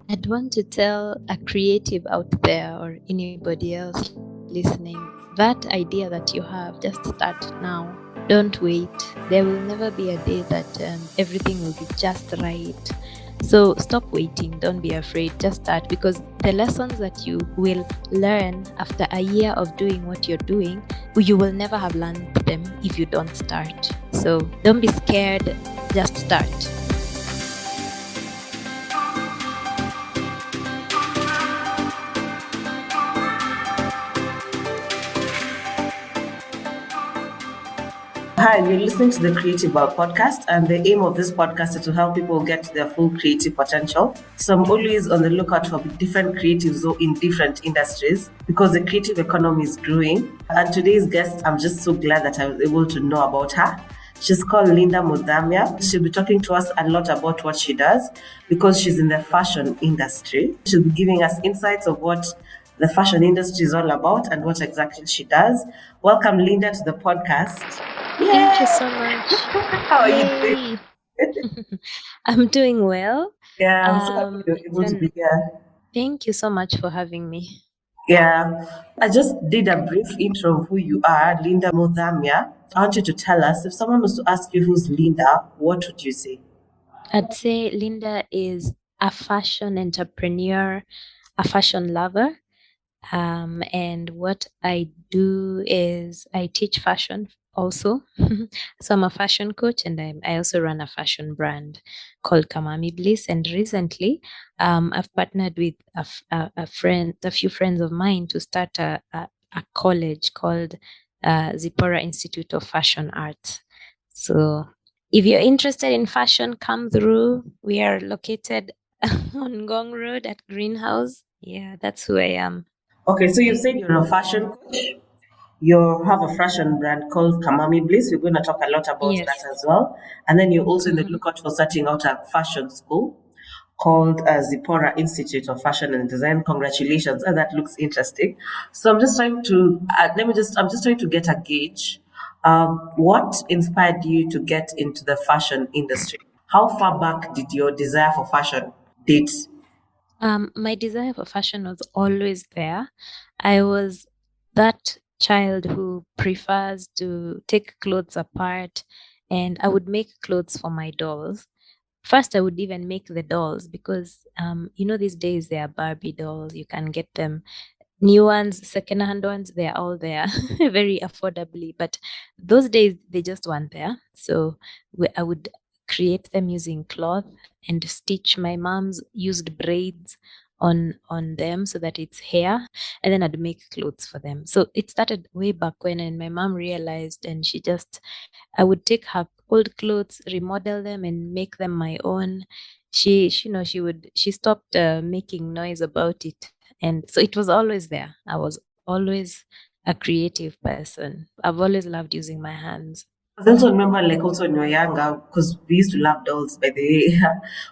I'd want to tell a creative out there or anybody else listening that idea that you have, just start now. Don't wait. There will never be a day that everything will be just right. So stop waiting. Don't be afraid. Just start, because the lessons that you will learn after a year of doing what you're doing, you will never have learned them if you don't start. So don't be scared. Just start. Hi, you're listening to the Creativebulb podcast, and the aim of this podcast is to help people get to their full creative potential. So I'm always on the lookout for different creatives in different industries because the creative economy is growing. And today's guest, I'm just so glad that I was able to know about her. She's called Linda Muthamia. She'll be talking to us a lot about what she does because she's in the fashion industry. She'll be giving us insights of what the fashion industry is all about and what exactly she does. Welcome, Linda, to the podcast. Thank you Yay! so much. How are you doing? Yay! I'm doing well. Yeah, I'm so happy you're able to And be here. thank you so much for having me. Yeah, I just did a brief intro of who you are, Linda Muthamia. I want you to tell us if someone was to ask you who's Linda, what would you say? I'd say Linda is a fashion entrepreneur, a fashion lover. And what I do is I teach fashion also. So I'm a fashion coach, and I also run a fashion brand called Kamami Bliss. And recently, I've partnered with a few friends of mine to start a college called Zipporah Institute of Fashion Arts. So if you're interested in fashion, come through. We are located on Gong Road at Greenhouse. Yeah, that's who I am. Okay, so you said you're a fashion coach. You have a fashion brand called Kamami Bliss. We're going to talk a lot about that Yes. as well. And then you're also in the Mhm. lookout for starting out a fashion school called Zipporah Institute of Fashion and Design. Congratulations. And that looks interesting. So I'm just trying to, I'm just trying to get a gauge. What inspired you to get into the fashion industry? How far back did your desire for fashion date? My desire for fashion was always there. I was that child who prefers to take clothes apart, and I would make clothes for my dolls. First, I would even make the dolls because, these days they are Barbie dolls. You can get them new ones, second-hand ones. They are all there very affordably. But those days they just weren't there. So I would create them using cloth and stitch. My mom's used braids on them so that it's hair, and then I'd make clothes for them. So it started way back when, and my mom realized, and I would take her old clothes, remodel them, and make them my own. She stopped making noise about it, and so it was always there. I was always a creative person. I've always loved using my hands. I also remember, like, also when we were younger, because we used to love dolls, by the way,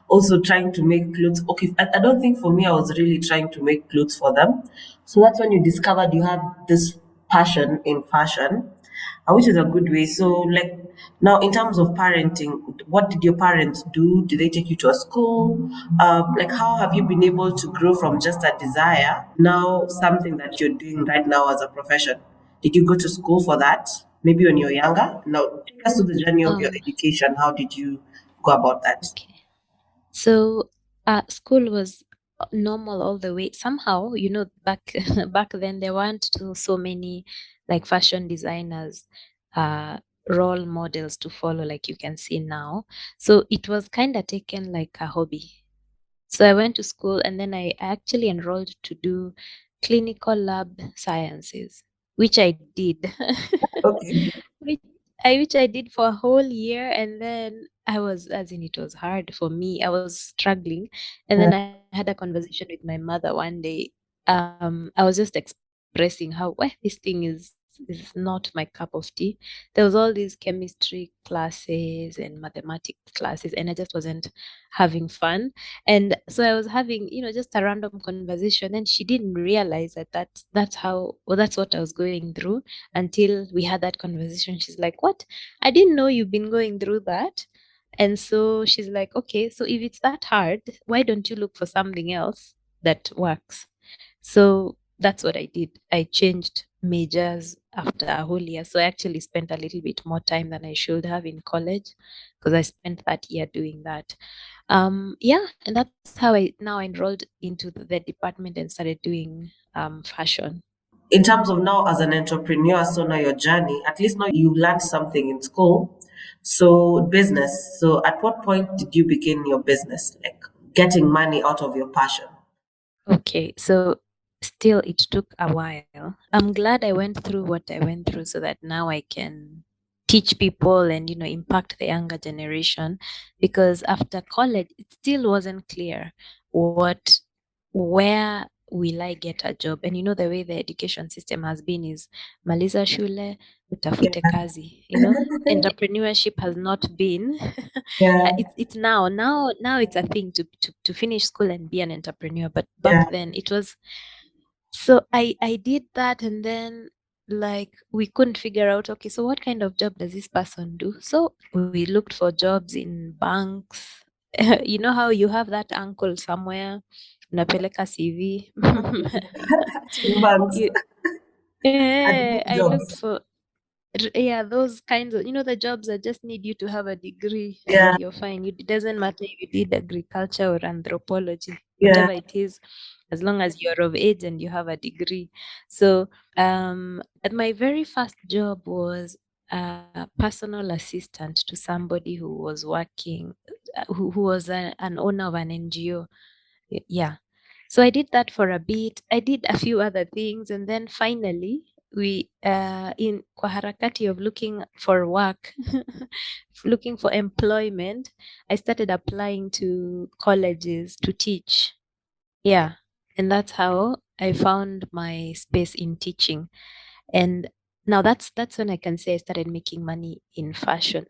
also trying to make clothes. Okay, I don't think for me, I was really trying to make clothes for them. So that's when you discovered you have this passion in fashion, which is a good way. So, like, now in terms of parenting, what did your parents do? Did they take you to a school? Like, how have you been able to grow from just a desire now something that you're doing right now as a profession? Did you go to school for that? Maybe when you're younger? Now, take us to the journey of your Um, education. How did you go about that? okay. So school was normal all the way. Somehow, back back then there weren't so many like fashion designers, uh, role models to follow like you can see now. So it was kind of taken like a hobby. So I went to school, and then I actually enrolled to do clinical lab sciences, which I did. Okay. which I did for a whole year, and then as in, it was hard for me. I was struggling, and then Yeah. I had a conversation with my mother one day. I was just expressing how, well, this thing is not my cup of tea. There was all these chemistry classes and mathematics classes, and I just wasn't having fun. And so I was having, just a random conversation, and she didn't realize that that's what I was going through until we had that conversation. She's like, "What? I didn't know you've been going through that." And so she's like, okay, so if it's that hard, why don't you look for something else that works? So that's what I did. I changed majors after a whole year. So I actually spent a little bit more time than I should have in college because I spent that year doing that. Yeah, and that's how I now enrolled into the department and started doing fashion. In terms of now as an entrepreneur, so now your journey, at least now you learned something in school. So business. So at what point did you begin your business? Like getting money out of your passion? Okay, so still it took a while. I'm glad I went through what I went through so that now I can teach people and impact the younger generation, because after college it still wasn't clear what where will I get a job. And the way the education system has been is maliza shule Yeah. utafute kazi. Entrepreneurship has not been Yeah. it's now it's a thing to finish school and be an entrepreneur, but back Yeah. then it was. So I did that, and then like we couldn't figure out, okay, so what kind of job does this person do? So we looked for jobs in banks. You know how you have that uncle somewhere, unapeleka CV. Actually, banks you, and good I looked jobs. for yeah, those kinds of, the jobs that just need you to have a degree Yeah. and you're fine. It doesn't matter if you did agriculture or anthropology, Yeah. whatever it is, as long as you're of age and you have a degree. So, my very first job was a personal assistant to somebody who was working, who was an owner of an NGO. Yeah. So I did that for a bit. I did a few other things, and then finally we in kwa harakati of looking for work, looking for employment, I started applying to colleges to teach. Yeah. And that's how I found my space in teaching. And now that's when I can say I started making money in fashion.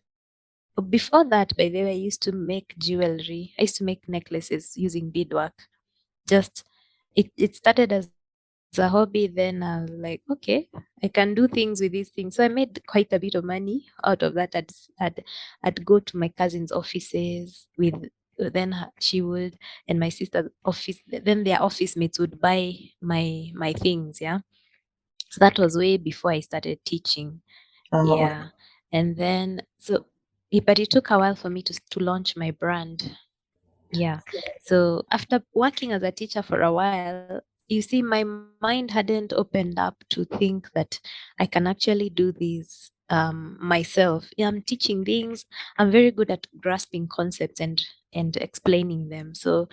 Before that, by the way, I used to make jewelry. I used to make necklaces using beadwork. Just it started as a hobby, then I was like, okay, I can do things with these things. So I made quite a bit of money out of that. I'd go to my cousin's offices with she would, and my sister's office, then their office mates would buy my things. Yeah, so that was way before I started teaching. Oh, okay. Yeah, and then but it took a while for me to launch my brand. Yeah. So after working as a teacher for a while, you see, my mind hadn't opened up to think that I can actually do these myself. Yeah, I'm teaching things. I'm very good at grasping concepts and explaining them. So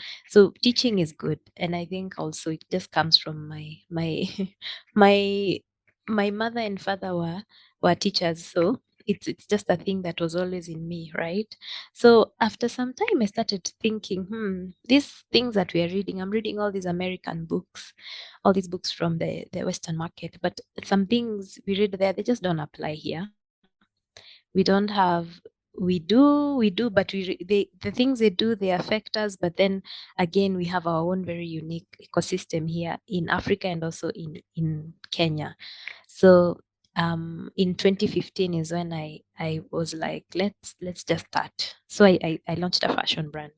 teaching is good, and I think also it just comes from my my my mother and father were teachers, so it's just a thing that was always in me, right? So after some time, I started thinking, these things that we are reading, I'm reading all these American books, all these books from the Western market, but some things we read there, they just don't apply here. We don't have, we do, but the things they do, they affect us. But then again, we have our own very unique ecosystem here in Africa and also in Kenya. So in 2015 is when I was like, let's just start. So I launched a fashion brand.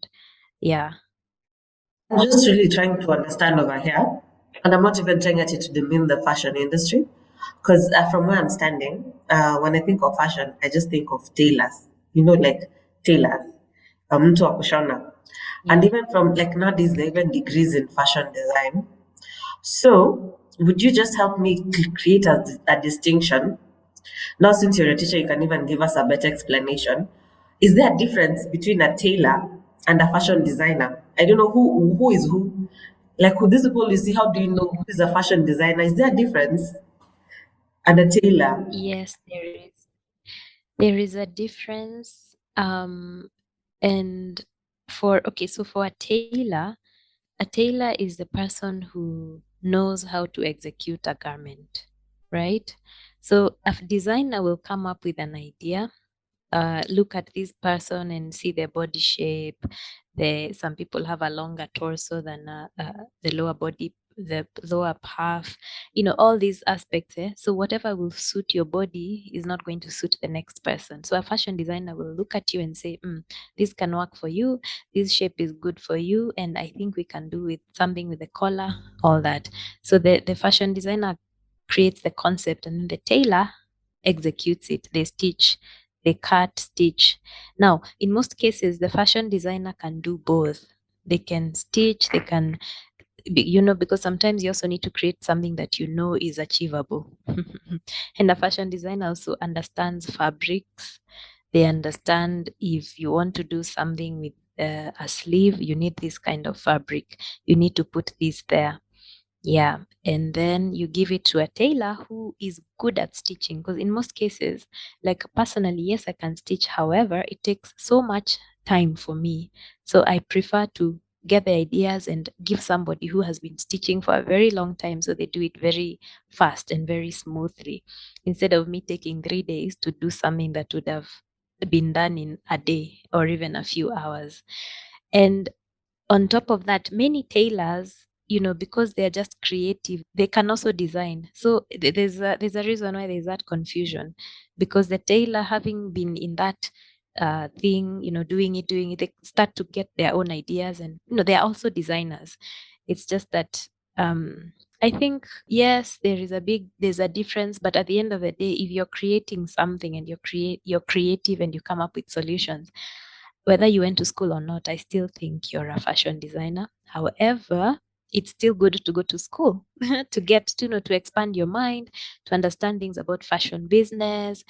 Yeah. I'm just really trying to understand over here, and I'm not even trying actually to demean the fashion industry, because from where I'm standing, when I think of fashion, I just think of tailors. Like tailors, mtu wa kushona, and Yeah. even from like nowadays, there are even degrees in fashion design. So, would you just help me create a distinction? Now, since you're a teacher, you can even give us a better explanation. Is there a difference between a tailor and a fashion designer? I don't know who is who. Like who these people you see, how do you know who is a fashion designer? Is there a difference? And a tailor? Yes, there is a difference. And for okay, so for a tailor is the person who knows how to execute a garment, right? So a designer will come up with an idea, look at this person and see their body shape. Some people have a longer torso than the lower body the lower half, all these aspects. So whatever will suit your body is not going to suit the next person. So a fashion designer will look at you and say, this can work for you, this shape is good for you, and I think we can do with something with the collar, all that. So the fashion designer creates the concept, and then the tailor executes it. They stitch, they cut, stitch. Now, in most cases, the fashion designer can do both. They can stitch, they can, because sometimes you also need to create something that you know is achievable. And a fashion designer also understands fabrics. They understand if you want to do something with a sleeve, you need this kind of fabric. You need to put this there. Yeah, and then you give it to a tailor who is good at stitching. Because in most cases, like personally, yes, I can stitch. However, it takes so much time for me. So I prefer to get the ideas and give somebody who has been stitching for a very long time so they do it very fast and very smoothly, instead of me taking 3 days to do something that would have been done in a day or even a few hours. And on top of that, many tailors, because they're just creative, they can also design. So there's a reason why there's that confusion, because the tailor, having been in that thing, doing it, they start to get their own ideas, and they are also designers. It's just that I think, yes, there's a difference, but at the end of the day, if you're creating something and you're creative and you come up with solutions, whether you went to school or not, I still think you're a fashion designer. However, it's still good to go to school to get to expand your mind, to understand things about fashion business.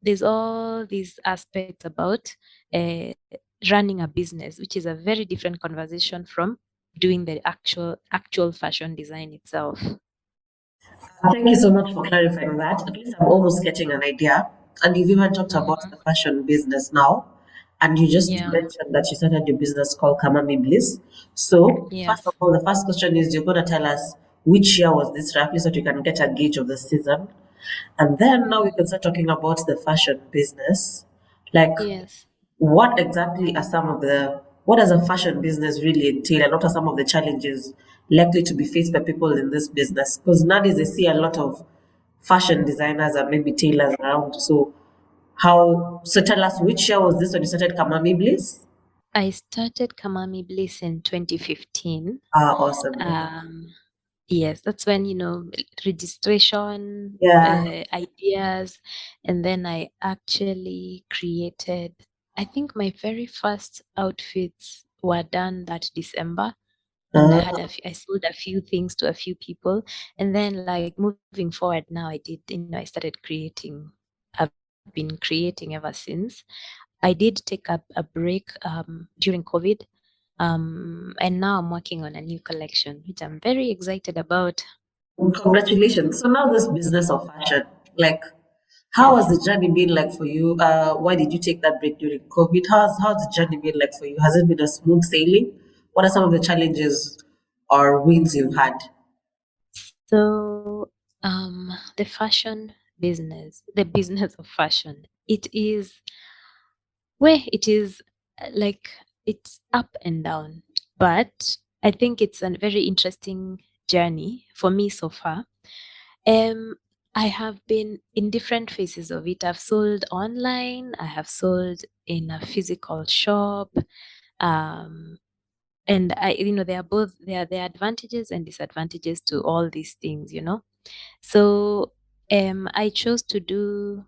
There's all these aspects about uh, running a business, which is a very different conversation from doing the actual fashion design itself. Thank you so much for clarifying that. At least I'm almost getting an idea. And you've even talked about Mhm. the fashion business now. And you just Yeah. mentioned that you started your business called Kamami Bliss. So, first of Yes. all, the first question is you're going to tell us which year was this roughly so that you can get a gauge of the season. And then now we can start talking about the fashion business. Like, Yes. what exactly are what does a fashion business really entail, and what are some of the challenges likely to be faced by people in this business? Because nowadays I see a lot of fashion designers and maybe tailors around. So tell us, which year was this when you started Kamami Bliss? I started Kamami Bliss in 2015. Ah, awesome. Um, yes, that's when, registration, Yeah. ideas, and then I actually created, I think my very first outfits were done that December. And I sold a few things to a few people. And then, like, moving forward now, I started creating. I've been creating ever since. I did take a break during COVID. And now I'm working on a new collection, which I'm very excited about. Congratulations. So now this business of fashion, like, how has the journey been like for you? Why did you take that break during COVID? How's the journey been like for you? Has it been a smooth sailing? What are some of the challenges or wins you've had? So, the fashion business, the business of fashion, it is where it is like it's up and down, but I think it's a very interesting journey for me so far. Um, I have been in different phases of it. I've sold online, I have sold in a physical shop. Um, and there are advantages and disadvantages to all these things. So I chose to do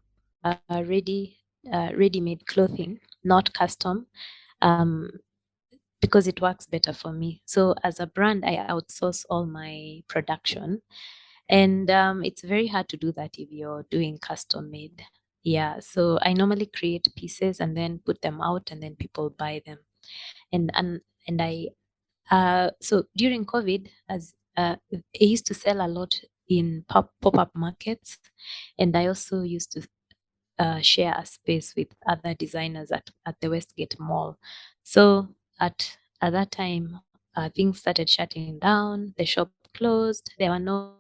ready-made clothing, not custom, um, because it works better for me. So as a brand, I outsource all my production, and it's very hard to do that if you're doing custom made. Yeah, so I normally create pieces and then put them out, and then people buy them. And I so during COVID, as I used to sell a lot in pop-up markets, and I also used to share a space with other designers at the Westgate Mall. So at that time, things started shutting down. The shop closed. There were no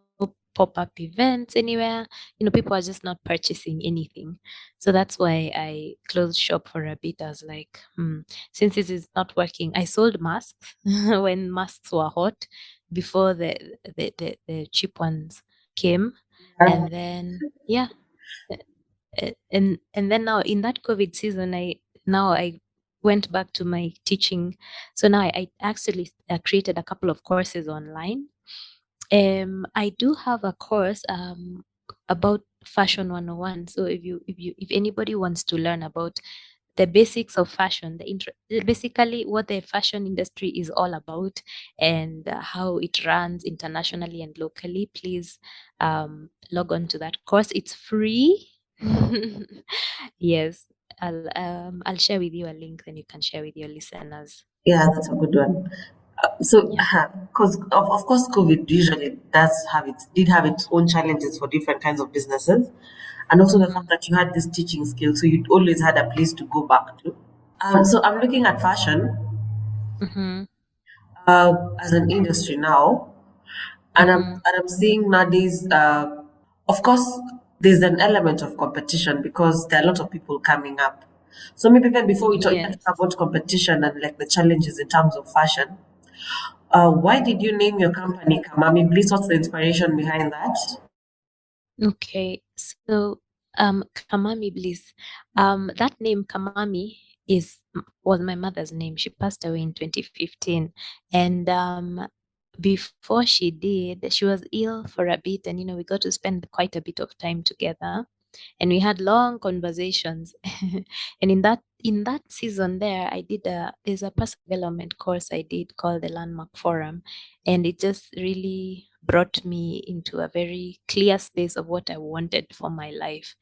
pop-up events anywhere. People are just not purchasing anything. So that's why I closed shop for a bit. I was like, since this is not working, I sold masks when masks were hot. before the cheap ones came. Yeah. And then yeah, and then now in that COVID season, I went back to my teaching. So now I actually created a couple of courses online. I do have a course about fashion 101. So if anybody wants to learn about the basics of fashion, basically what the fashion industry is all about, and how it runs internationally and locally, please log on to that course. It's free. Yes, I'll share with you a link, then you can share with your listeners. Yeah, that's a good one. So, Yeah. because of course, COVID usually did have its own challenges for different kinds of businesses, and also the fact Mm-hmm. that you had this teaching skill, so you always had a place to go back to. So I'm looking at fashion Mm-hmm. as an industry now, and Mm-hmm. I'm seeing nowadays. Of course, there's an element of competition because there are a lot of people coming up. So maybe even before we talk Yes. about competition and like the challenges in terms of fashion, why did you name your company Kamami Bliss? What's the inspiration behind that? Okay, so Kamami Bliss. That name Kamami was my mother's name. She passed away in 2015, and before she did, she was ill for a bit, and we got to spend quite a bit of time together, and we had long conversations. And in that season there, there's a personal development course I did called the Landmark Forum, and it just really brought me into a very clear space of what I wanted for my life.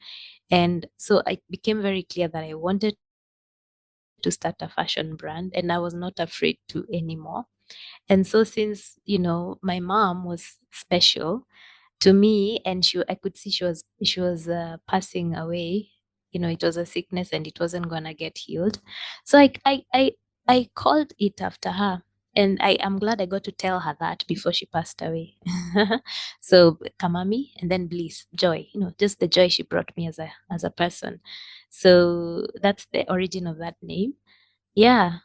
And so it became very clear that I wanted to start a fashion brand, and I was not afraid to anymore. And so since my mom was special to me, and I could see she was passing away. It was a sickness and it wasn't gonna get healed. So I called it after her, and I am glad I got to tell her that before she passed away. So Kamami, and then Bliss, joy, just the joy she brought me as a person. So that's the origin of that name. Yeah.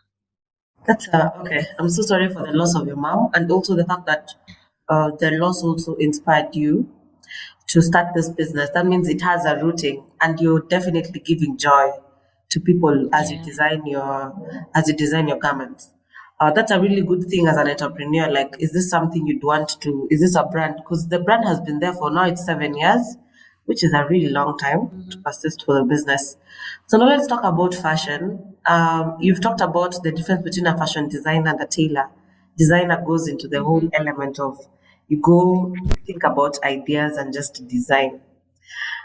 That's okay. I'm so sorry for the loss of your mom, and also the fact that the loss also inspired you to start this business. That means it has a rooting, and you're definitely giving joy to people Yeah. as you design your garments. That's a really good thing as an entrepreneur. Like, is this something you'd want to? Is this a brand? Because the brand has been there for now. It's 7 years, which is a really long time to Hmm. persist for the business. So now let's talk about fashion. You've talked about the difference between a fashion designer and a tailor. Designer goes into the whole Hmm. element of you go think about ideas and just design.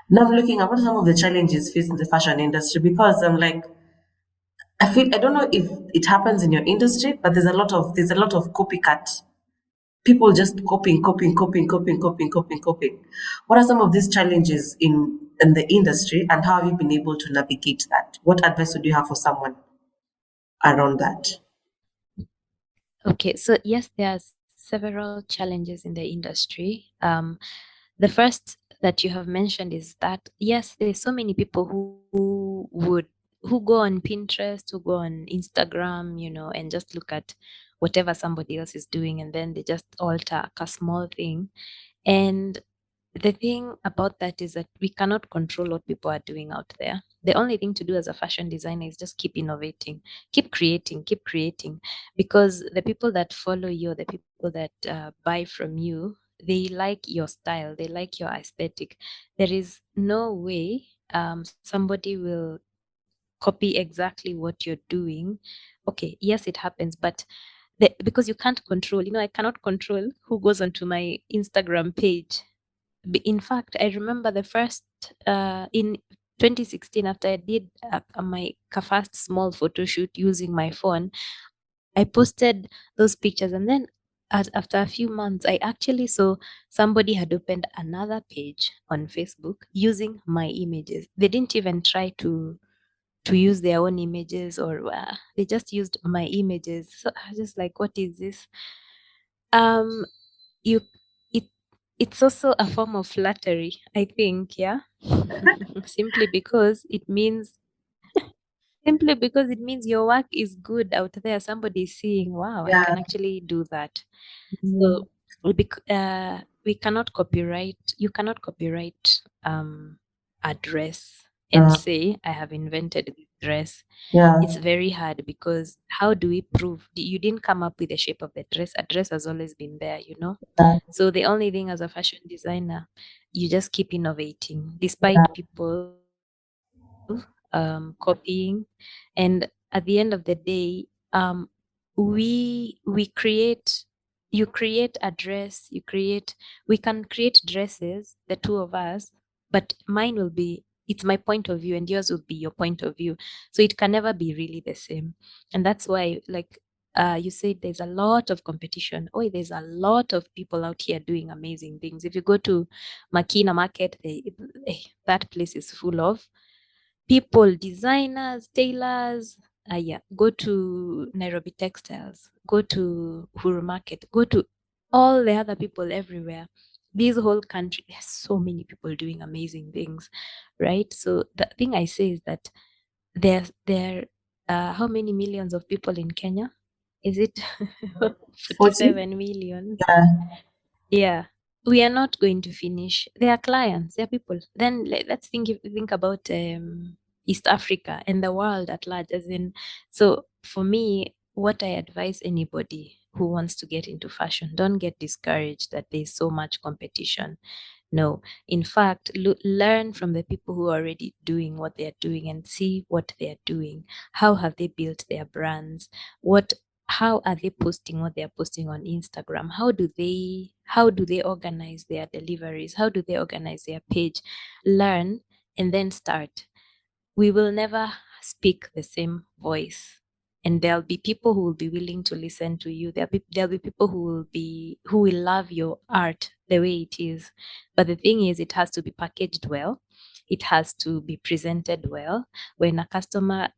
Now I'm looking at what are some of the challenges facing the fashion industry because I'm like, I don't know if it happens in your industry, but there's a lot of copycat. People just copying. What are some of these challenges in the industry and how have you been able to navigate that? What advice would you have for someone around that? Okay, so yes, there are several challenges in the industry. The first that you have mentioned is that yes, there's so many people who go on Pinterest, who go on Instagram, and just look at whatever somebody else is doing, and then they just alter a small thing. And the thing about that is that we cannot control what people are doing out there. The only thing to do as a fashion designer is just keep innovating, keep creating, because the people that follow you, the people that buy from you, they like your style, they like your aesthetic. There is no way somebody will copy exactly what you're doing. Okay, yes, it happens, but because you can't control, I cannot control who goes onto my Instagram page. In fact, I remember the first in 2016, after I did my first small photo shoot using my phone, I posted those pictures, and then after a few months, I actually saw somebody had opened another page on Facebook using my images. They didn't even try to use their own images, or they just used my images. So I was just like, what is this? Um, you it it's also a form of flattery, I think, yeah. Simply because it means Simply because it means your work is good out there. Somebody is seeing, wow, I Yeah. can actually do that. Mm, So we cannot copyright. You cannot copyright a dress and uh, say I have invented this dress. yeah. It's very hard because how do we prove you didn't come up with the shape of the dress? A dress has always been there, you know. Yeah. So the only thing as a fashion designer, you just keep innovating Yeah. despite people copying. And at the end of the day, we create you create a dress, we can create dresses, the two of us, but mine will be it's my point of view and yours will be your point of view. So it can never be really the same. And that's why, like you said, there's a lot of competition. Oh, there's a lot of people out here doing amazing things. If you go to Makina Market, that place is full of people, designers, tailors. Yeah, go to Nairobi Textiles, go to Huru Market, go to all the other people everywhere. This whole country, there's so many people doing amazing things, right? So the thing I say is that there how many millions of people in Kenya? Is it 40? 47 million? Yeah. Yeah, we are not going to finish. They are clients, they are people. Then let's think about East Africa and the world at large. As in, so for me, what I advise anybody who wants to get into fashion, don't get discouraged that there's so much competition. No, in fact, learn from the people who are already doing what they're doing and see what they're doing. How have they built their brands? What how are they posting what they're posting on Instagram? How do they organize their deliveries? How do they organize their page? Learn and then start. We will never speak the same voice, and there'll be people who will be willing to listen to you. There'll be people who will love your art the way it is. But the thing is, it has to be packaged well, it has to be presented well. When a customer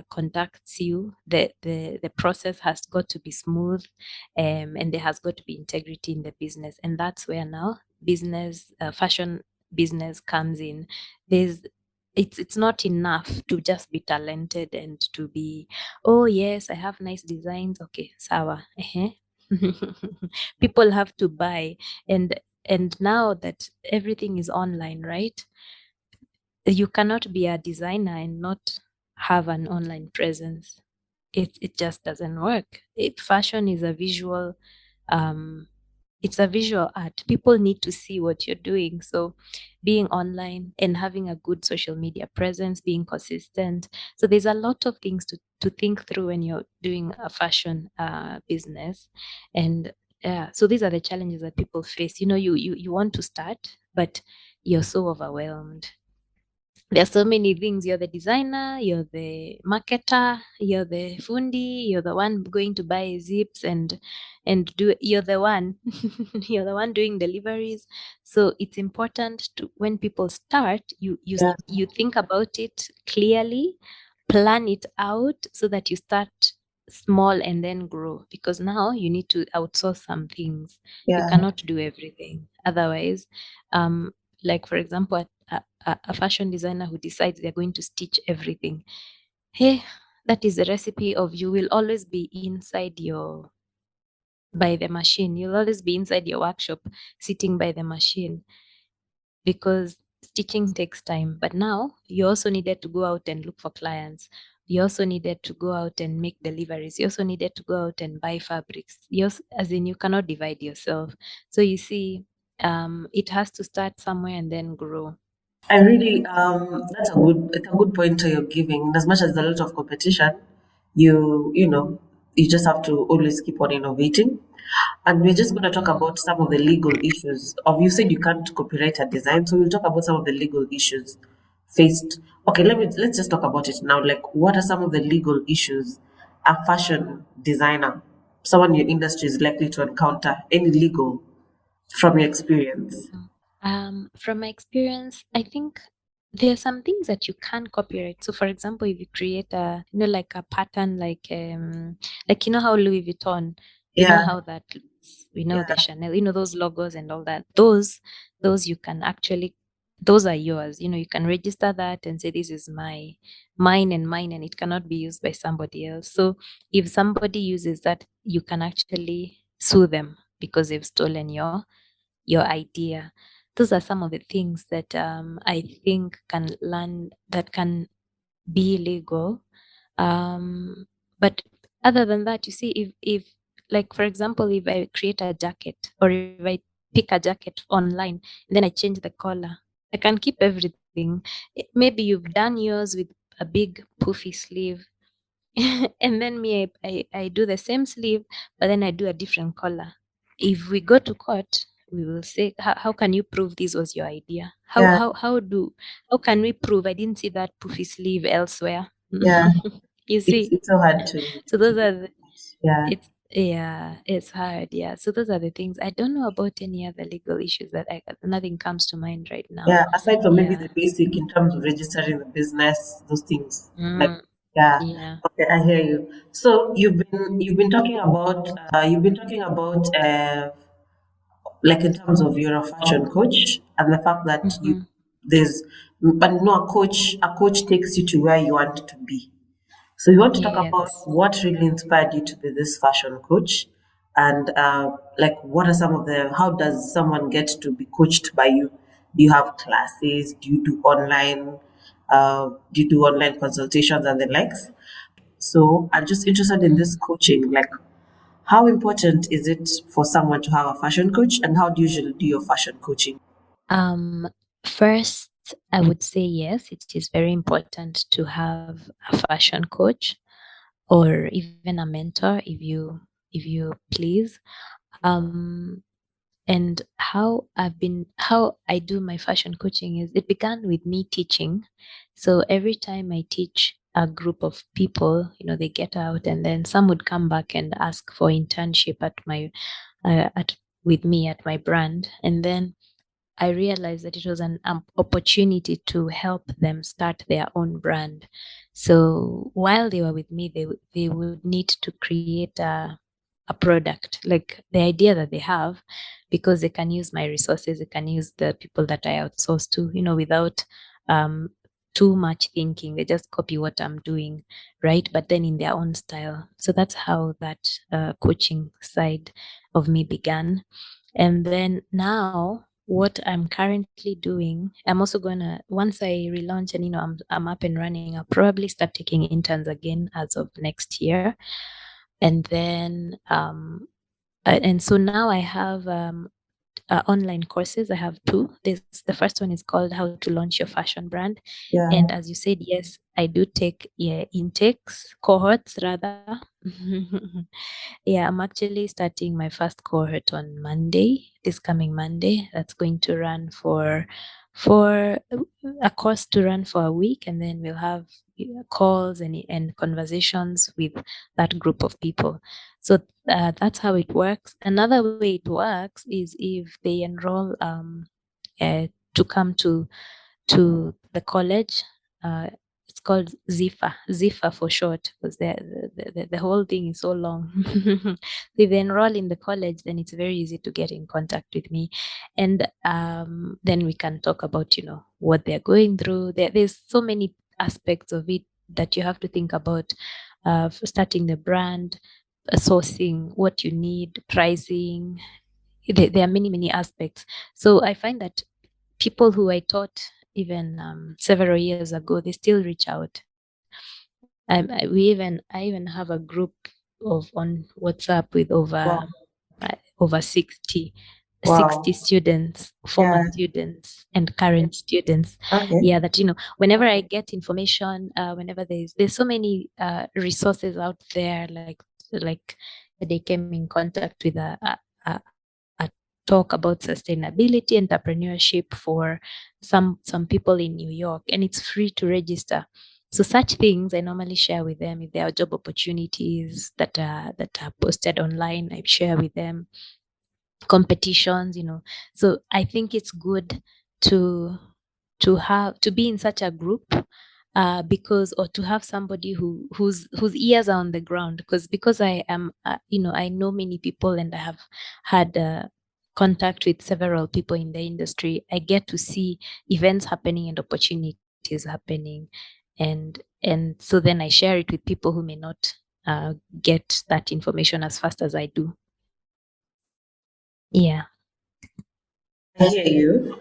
contacts you, the process has got to be smooth, and there has got to be integrity in the business. And that's where now business fashion business comes in. There's it's not enough to just be talented and to be, oh yes, I have nice designs, okay, sawa. People have to buy. And now that everything is online, right, you cannot be a designer and not have an online presence. It just doesn't work. Fashion is a visual, um it's a visual art. People need to see what you're doing. So being online and having a good social media presence, being consistent. So there's a lot of things to think through when you're doing a fashion business. And so these are the challenges that people face. You want to start, but you're so overwhelmed. There's so many things. You're the designer, you're the marketer, you're the fundi, you're the one going to buy zips and do you're the one you're the one doing deliveries. So it's important to, when people start, Yeah. you think about it clearly, plan it out so that you start small and then grow, because now you need to outsource some things. You Yeah. cannot do everything. Otherwise, um like for example, a fashion designer who decides they're going to stitch everything, hey, that is the recipe of, you will always be inside your by the machine. You'll always be inside your workshop sitting by the machine, because stitching takes time. But now you also needed to go out and look for clients. You also needed to go out and make deliveries. You also needed to go out and buy fabrics. As in, you cannot divide yourself. So you see, it has to start somewhere and then grow. I really that's a good pointer you're giving. As much as there's a lot of competition, you just have to always keep on innovating. And we're just going to talk Mm. about some of the legal issues. Of you said you can't copyright a design, so we'll talk about some of the legal issues faced. Okay, let's just talk about it now. Like, what are some of the legal issues a fashion designer, someone in your industry, is likely to encounter? Any legal from your experience? From my experience, I think there are some things that you can copyright. So, for example, if you create like a pattern, like how Louis Vuitton, we know Yeah, how that looks. We know the yeah, Chanel, those logos and all that. Those you can actually. those are yours. You can register that and say this is mine and mine, and it cannot be used by somebody else. So if somebody uses that, you can actually sue them because they've stolen your idea. Those are some of the things that I think can be legal. But other than that, you see, if like for example, if I create a jacket or if I pick a jacket online and then I change the color, I can keep everything. Maybe you've done yours with a big poofy sleeve, and then I do the same sleeve, but then I do a different color. If we go to court, we will say, how can you prove this was your idea? Yeah, How can we prove I didn't see that poofy sleeve elsewhere? yeah. You It's see, it's so hard to so to those do are that. Yeah. it's hard. Yeah. So those are the things. I don't know about any other legal issues that nothing comes to mind right now. Yeah, aside from maybe Yeah. the basic in terms of registering the business, those things. Like, Mm, yeah, yeah. okay, I hear you. So you've been talking about like in terms of you're a fashion coach and the fact that Mm-hmm. there's but no a coach takes you to where you want to be. So you want to talk about Yes. what really inspired you to be this fashion coach, and like what are some of the how does someone get to be coached by you? Do you have classes? Do you do online consultations and the likes? So I'm just interested in this coaching. Like, how important is it for someone to have a fashion coach, and how do you usually do your fashion coaching? Um, First, I would say yes, it is very important to have a fashion coach or even a mentor if you please. Um, and how I do my fashion coaching is it began with me teaching. So every time I teach a group of people, they get out and then some would come back and ask for internship at with me at my brand, and then I realized that it was an opportunity to help them start their own brand. So while they were with me, they would need to create a product, like the idea that they have, because they can use my resources, they can use the people that I outsource to, without um, too much thinking. They just copy what I'm doing, right? But then in their own style. So that's how that coaching side of me began. And then now, what I'm currently doing, I'm also gonna once I relaunch and I'm up and running, I'll probably start taking interns again as of next year. And then and so now I have online courses. I have two. The first one is called How to Launch Your Fashion Brand. And Yeah. as you said, yes, I do take, yeah, intakes, cohorts rather. Yeah, I'm actually starting my first cohort on Monday, this coming Monday. That's going to run for a course to run for a week, and then we'll have calls and conversations with that group of people. So that's how it works. Another way it works is if they enroll to come to the college. Uh, it's called Zifa for short, because the whole thing is so long. If they enroll in the college, then it's very easy to get in contact with me, and then we can talk about what they're going through. There's so many aspects of it that you have to think about, starting the brand, sourcing what you need, pricing. There are many aspects. So I find that people who I taught even several years ago, they still reach out. I even have a group of on WhatsApp with Wow. over 60 Wow. students, former Yeah. students and current students. Okay. Yeah, that whenever I get information, whenever there's so many resources out there, like they came in contact with a talk about sustainability entrepreneurship for some people in New York, and it's free to register. So such things I normally share with them. If there are job opportunities that are posted online, I share with them competitions. So I think it's good to to be in such a group, because or to have somebody whose ears are on the ground, because I am I know many people, and I have had contact with several people in the industry, I get to see events happening and opportunities happening, and so then I share it with people who may not get that information as fast as I do. Yeah. I hear you.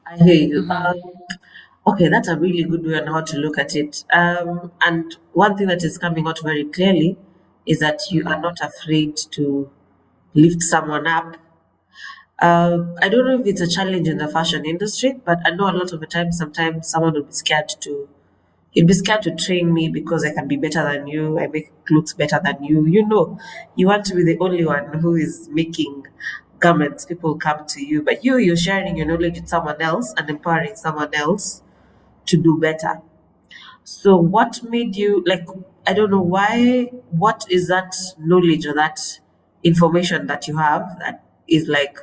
I hear you. Mm-hmm. Okay, that's a really good way on how to look at it. And one thing that is coming out very clearly is that you are not afraid to lift someone up. I don't know if it's a challenge in the fashion industry, but I know a lot of the time, sometimes someone will be scared to. You'd be scared to train me because I can be better than you. I make clothes better than you. You know, you want to be the only one who is making garments. People come to you, but you're sharing your knowledge with someone else and empowering someone else to do better. So, what made you like? I don't know why. What is that knowledge or that information that you have that is like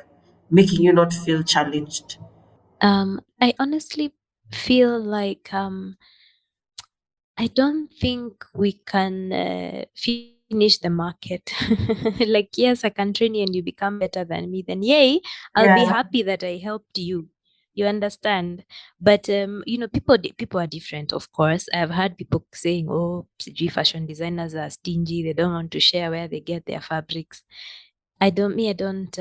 making you not feel challenged? I honestly feel like I don't think we can finish the market. Like, yes, I can train you and you become better than me. Then, yay, I'll be Yeah. happy that I helped you. You understand? But people are different. Of course, I've heard people saying, "Oh, CG fashion designers are stingy. They don't want to share where they get their fabrics." I don't. Me, I don't.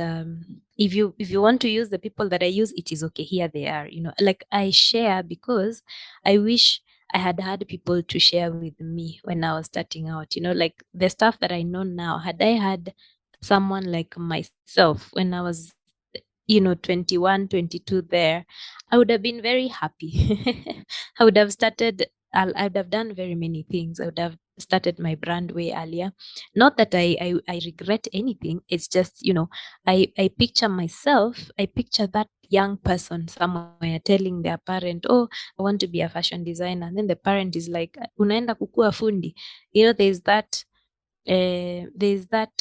If you want to use the people that I use, it is okay. Here they are. Like I share because I wish I had had people to share with me when I was starting out. Like the stuff that I know now, had I had someone like myself when I was, 21, 22 there, I would have been very happy. I would have started, I would have done very many things. I would have started my brand way earlier. Not that I regret anything. It's just, I picture myself, I picture that young person somewhere telling their parent, oh, I want to be a fashion designer. And then the parent is like, unaenda kukua fundi. There's that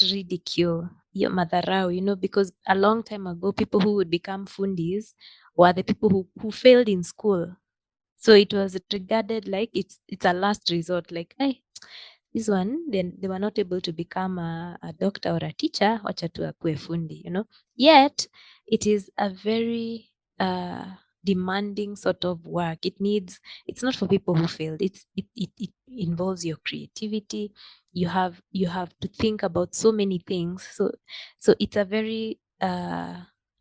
ridicule, madharau, because a long time ago, people who would become fundis were the people who failed in school. So it was regarded like it's a last resort. Like, hey, this one, then they were not able to become a doctor or a teacher, wacha tu akue fundi. Yet it is a very demanding sort of work. It's not for people who failed. It involves your creativity. You have to think about so many things. So it's a very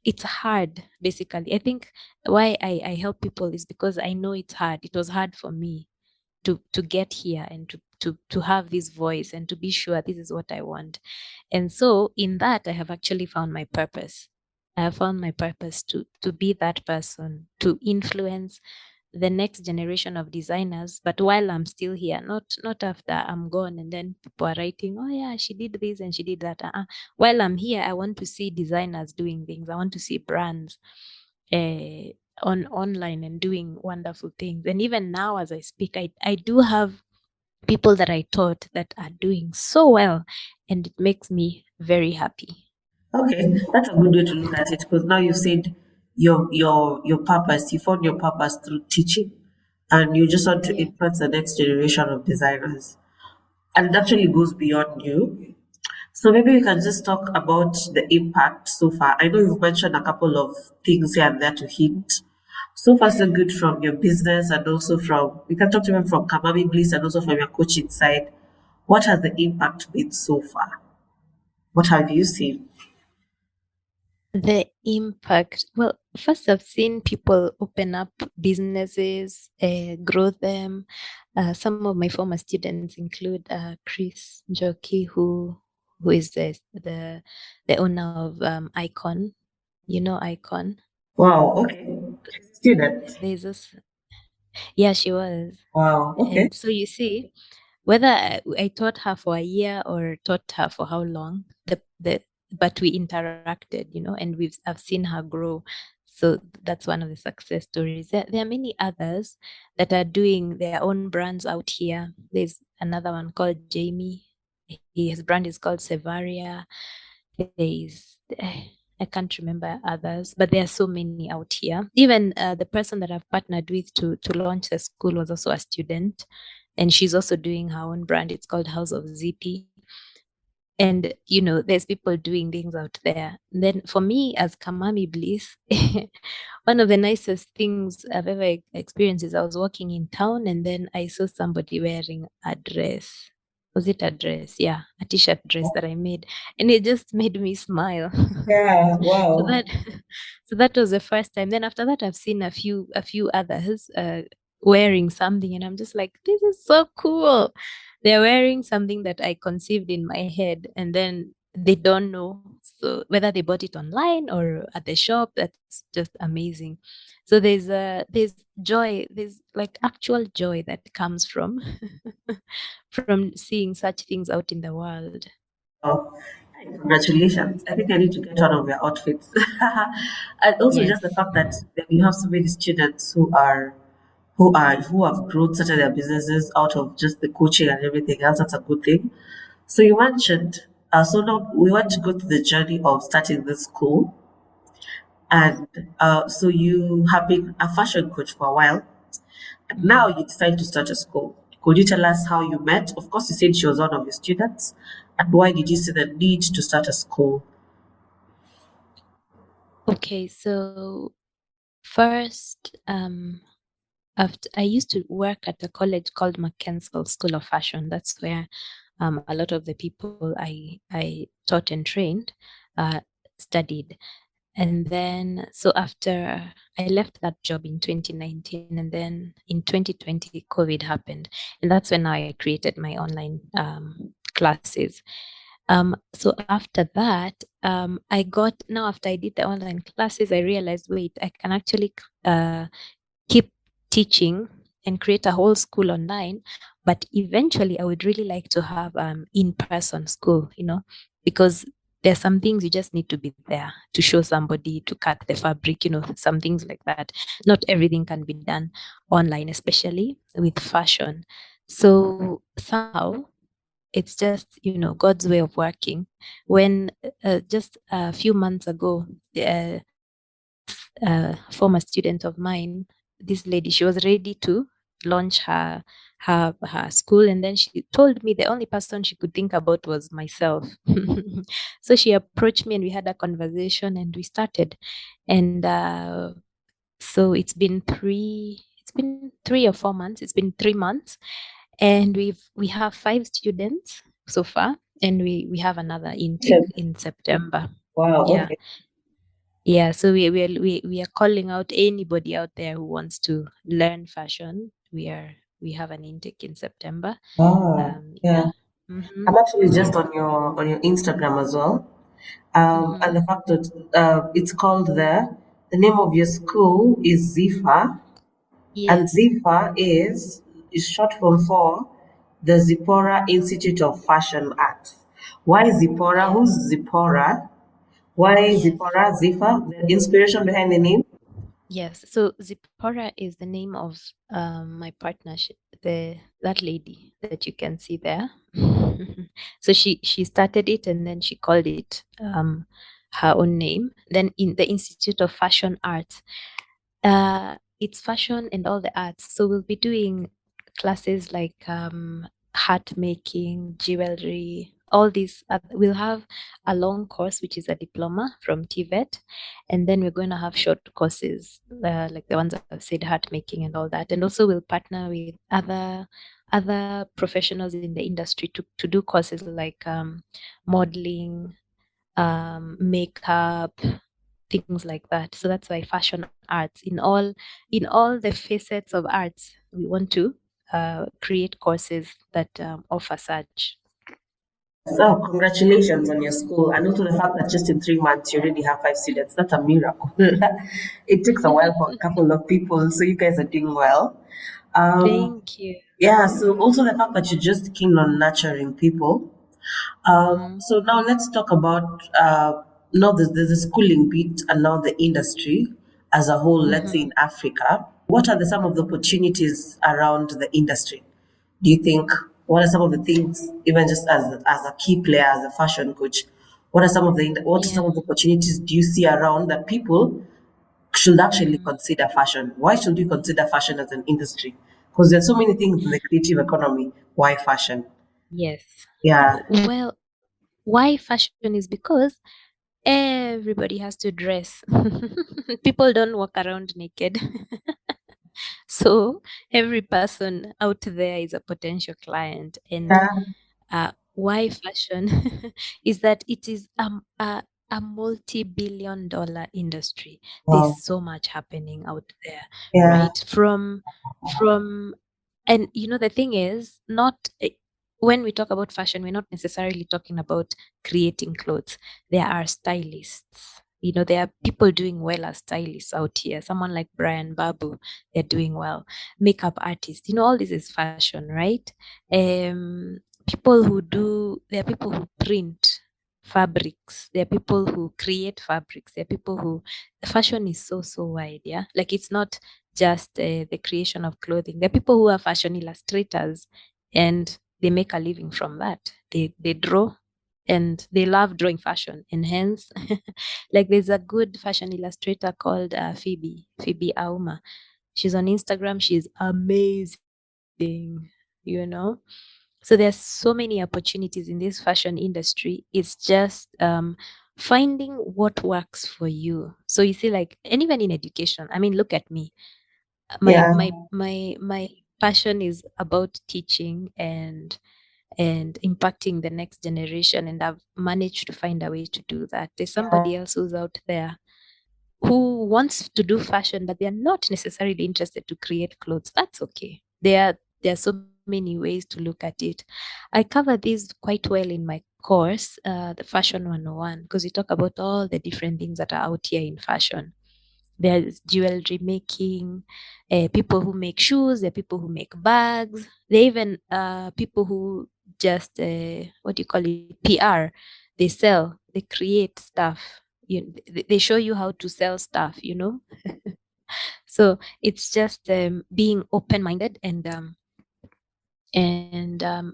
it's hard, basically. I think why I help people is because I know it's hard. It was hard for me to get here and to have this voice and to be sure this is what I want. And so in that I have actually found my purpose. I have found my purpose to be that person, to influence the next generation of designers, but while I'm still here, not after I'm gone and then people are writing, oh yeah, she did this and she did that. While I'm here, I want to see designers doing things. I want to see brands uh, on online and doing wonderful things. And even now, as I speak, I do have people that I taught that are doing so well, and it makes me very happy. Okay, that's a good way to look at it because now you said your purpose, you found your purpose through teaching, and you just want to Yeah. influence the next generation of designers, and it actually goes beyond you. So maybe we can just talk about the impact so far. I know you've mentioned a couple of things here and there to hint. So far, so good from your business and also from, we can talk to them from Kamami Bliss and also from your coaching side. What has the impact been so far? What have you seen? The impact. Well, first, I've seen people open up businesses, grow them. Some of my former students include Chris Njoki, who is the owner of Icon. You know Icon. Wow, okay. She's a student. There's this. Yeah, she was. Wow, okay. And so you see, whether I taught her for a year or taught her for how long, but we interacted, and I've seen her grow. So that's one of the success stories. There are many others that are doing their own brands out here. There's another one called Jamie. His brand is called Sevaria. There's I can't remember others, but there are so many out here. Even the person that I've partnered with to launch the school was also a student, and she's also doing her own brand. It's called House of ZP. And there's people doing things out there. And then for me as Kamami Bliss, one of the nicest things I've ever experienced is I was walking in town and then I saw somebody wearing a dress. Was it a dress? Yeah, a t-shirt dress that I made, and it just made me smile. Yeah, So wow. that so that was the first time. Then after that, I've seen a few others wearing something, and I'm just like, this is so cool. They're wearing something that I conceived in my head, and then they don't know. So whether they bought it online or at the shop, that's just amazing. So there's joy, there's like actual joy that comes from from seeing such things out in the world. Oh, congratulations. I think I need to get one of your outfits. And also just the Yes. fact that you have so many students who have grown such of their businesses out of just the coaching and everything else. That's a good thing. So you mentioned, so now we want to go to the journey of starting this school. And so you have been a fashion coach for a while. And now Mhm. you decide to start a school. Could you tell us how you met? Of course, you said she was one of your students. And why did you see the need to start a school? Okay, so first, after I used to work at a college called Mackenzie School of Fashion. That's where a lot of the people I taught and trained uh, studied. And then, so after I left that job in 2019, and then in 2020, COVID happened. And that's when I created my online classes. So after that, now after I did the online classes, I realized, wait, I can actually keep teaching and create a whole school online. But eventually, I would really like to have in-person school, because there's some things you just need to be there to show somebody to cut the fabric, some things like that. Not everything can be done online, especially with fashion. So somehow it's just, God's way of working. When just a few months ago, former student of mine, this lady, she was ready to launch her school, and then she told me the only person she could think about was myself. So she approached me and we had a conversation and we started. And so it's been 3 or 4 months. It's been 3 months, and we have 5 students so far, and we have another intake in September. Wow, Yeah. okay. Yeah, so we are calling out anybody out there who wants to learn fashion. We have an intake in September. Ah, yeah. Yeah. Mm-hmm. I'm actually just Yes. on your Instagram as well. Mm-hmm. And the fact that it's called the name of your school is Zifa, and Yes. Zifa is short form for the Zipporah Institute of Fashion Arts. Why Zipporah? Yes. Who's Zipporah? Why Yes. Zipporah? Zifa? The inspiration behind the name? Yes. So Zipporah is the name of my partner, the that lady that you can see there. So she started it and then she called it her own name. Then in the Institute of Fashion Arts, it's fashion and all the arts. So we'll be doing classes like hat making, jewelry, all these. We'll have a long course, which is a diploma from TVET, and then we're going to have short courses like the ones I've said, hat making and all that. And also we'll partner with other professionals in the industry to do courses like modeling, makeup, things like that. So that's why fashion arts, in all the facets of arts, we want to create courses that offer such. So, congratulations on your school, and also the fact that just in 3 months you already have 5 students. That's a miracle. It takes a while for a couple of people, so you guys are doing well. Um, Thank you. yeah, so also the fact that you're just keen on nurturing people. Hmm. So now let's talk about now there's the schooling bit and now the industry as a whole, let's say Hmm. in Africa. What are some of the opportunities around the industry? Do you think, what are some of the things, even just as a key player, as a fashion coach, what are some Yeah. of the opportunities do you see around that people should actually Hmm. consider fashion? Why should you consider fashion as an industry? Because there's so many things in the creative economy. Why fashion? Yes. Yeah. Well, Why fashion is because everybody has to dress. People don't walk around naked. So every person out there is a potential client. And Yeah. why fashion is that it is a multi-billion-dollar industry. There's Wow. so much happening out there, Yeah. right? From and the thing is, not when we talk about fashion, we're not necessarily talking about creating clothes. There are stylists. There are people doing well as stylists out here. Someone like Brian Babu, they're doing well. Makeup artists, all this is fashion, right? People who do, there are people who print fabrics. There are people who create fabrics. There are people who, fashion is so, so wide. Yeah. Like it's not just the creation of clothing. There are people who are fashion illustrators and they make a living from that. They draw and they love drawing fashion, and hence like there's a good fashion illustrator called Phoebe Auma. She's on Instagram. She's amazing. So there's so many opportunities in this fashion industry. It's just finding what works for you. So you see, like, and even in education, I mean, look at me. my Yeah. my my my passion is about teaching and impacting the next generation, and I've managed to find a way to do that. There's Yeah. somebody else who's out there who wants to do fashion, but they're not necessarily interested to create clothes. That's okay. There are so many ways to look at it. I cover these quite well in my course, the Fashion 101, because we talk about all the different things that are out here in fashion. There's jewelry making, people who make shoes, there are people who make bags, there are even people who just, what do you call it, PR. They sell, they create stuff. They show you how to sell stuff. So it's just being open-minded and